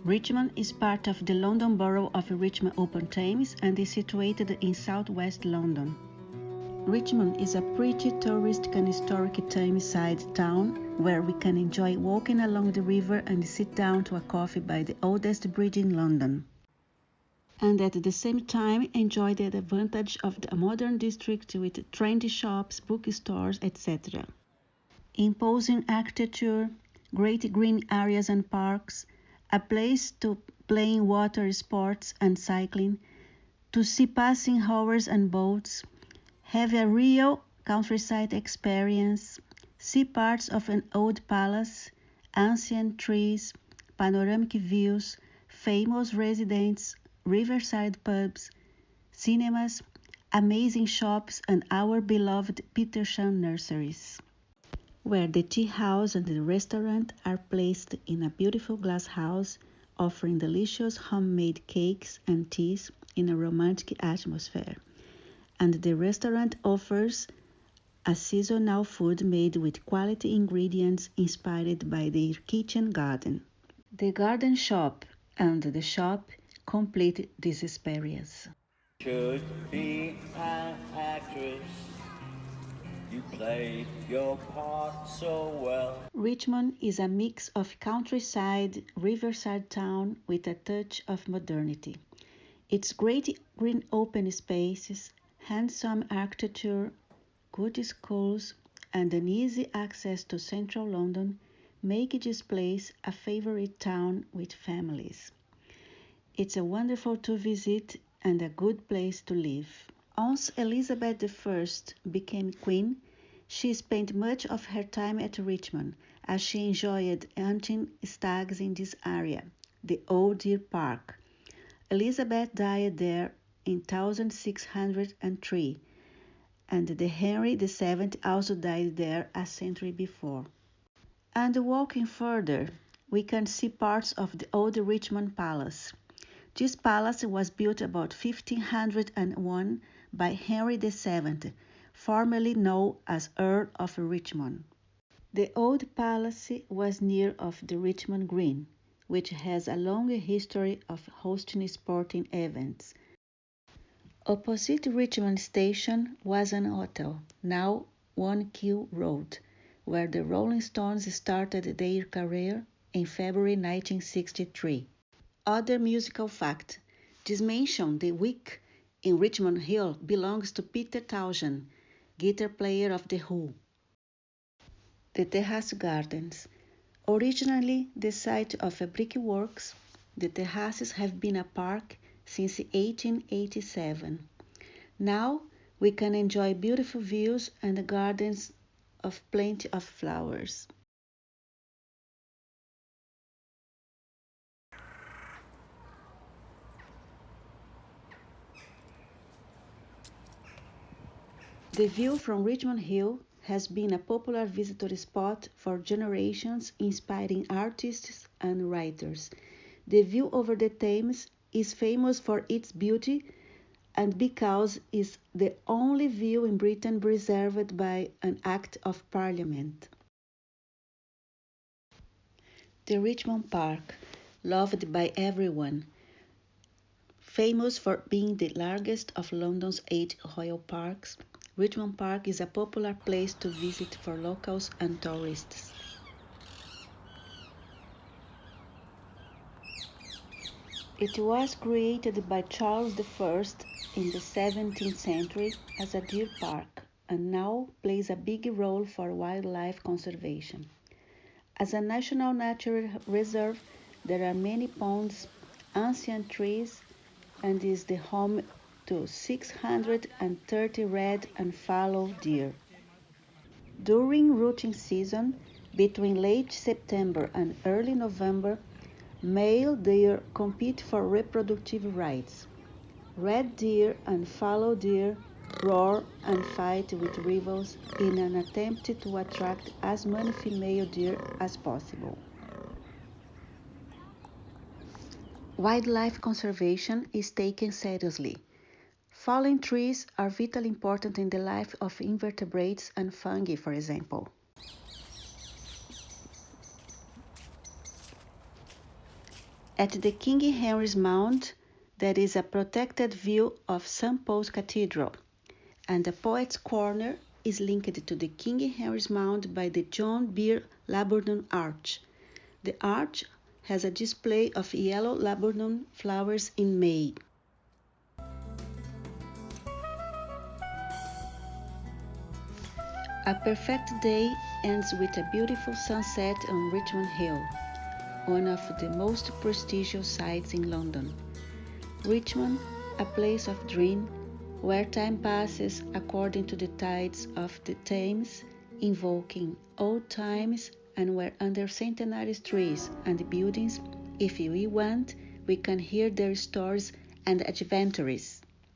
Richmond is part of the London Borough of Richmond-upon-Thames and is situated in southwest London. Richmond is a pretty touristic and historic Thameside town where we can enjoy walking along the river and sit down to a coffee by the oldest bridge in London. And at the same time enjoy the advantage of the modern district with trendy shops, bookstores, etc. Imposing architecture, great green areas and parks, a place to play in water sports and cycling, to see passing hours and boats, have a real countryside experience, see parts of an old palace, ancient trees, panoramic views, famous residents, riverside pubs, cinemas, amazing shops, and our beloved Petersham nurseries, where the tea house and the restaurant are placed in a beautiful glass house, offering delicious homemade cakes and teas in a romantic atmosphere. And the restaurant offers a seasonal food made with quality ingredients inspired by their kitchen garden. The garden shop and the shop complete this experience. Should be an actress. You play your part so well. Richmond is a mix of countryside, riverside town with a touch of modernity. Its great green open spaces, handsome architecture, good schools, and an easy access to central London make this place a favorite town with families. It's a wonderful to visit and a good place to live. Once Elizabeth I became queen, she spent much of her time at Richmond, as she enjoyed hunting stags in this area, the Old Deer Park. Elizabeth died there in 1603, and the Henry VII also died there a century before. And walking further, we can see parts of the old Richmond Palace. This palace was built about 1501 by Henry VII, formerly known as Earl of Richmond. The old palace was near of the Richmond Green, which has a long history of hosting sporting events. Opposite Richmond Station was an hotel, now One Kew Road, where the Rolling Stones started their career in February 1963. Other musical fact: this mansion, the Wick, in Richmond Hill, belongs to Peter Townshend, guitar player of The Who. The Terrace Gardens. Originally the site of a brickworks, the terraces have been a park since 1887. Now we can enjoy beautiful views and gardens of plenty of flowers. The view from Richmond Hill has been a popular visitor spot for generations, inspiring artists and writers. The view over the Thames is famous for its beauty and because it's the only view in Britain preserved by an Act of Parliament. The Richmond Park, loved by everyone, famous for being the largest of London's 8 royal parks, Richmond Park is a popular place to visit for locals and tourists. It was created by Charles I in the 17th century as a deer park and now plays a big role for wildlife conservation. As a national natural reserve, there are many ponds, ancient trees, and is the home to 630 red and fallow deer. During rutting season, between late September and early November, male deer compete for reproductive rights. Red deer and fallow deer roar and fight with rivals in an attempt to attract as many female deer as possible. Wildlife conservation is taken seriously. Fallen trees are vitally important in the life of invertebrates and fungi, for example. At the King Henry's Mound, there is a protected view of St. Paul's Cathedral, and the Poets' Corner is linked to the King Henry's Mound by the John Beer Laburnum Arch. The arch has a display of yellow laburnum flowers in May. A perfect day ends with a beautiful sunset on Richmond Hill, one of the most prestigious sites in London. Richmond, a place of dream, where time passes according to the tides of the Thames, invoking old times, and where under centenary trees and buildings, if we want, we can hear their stories and adventures.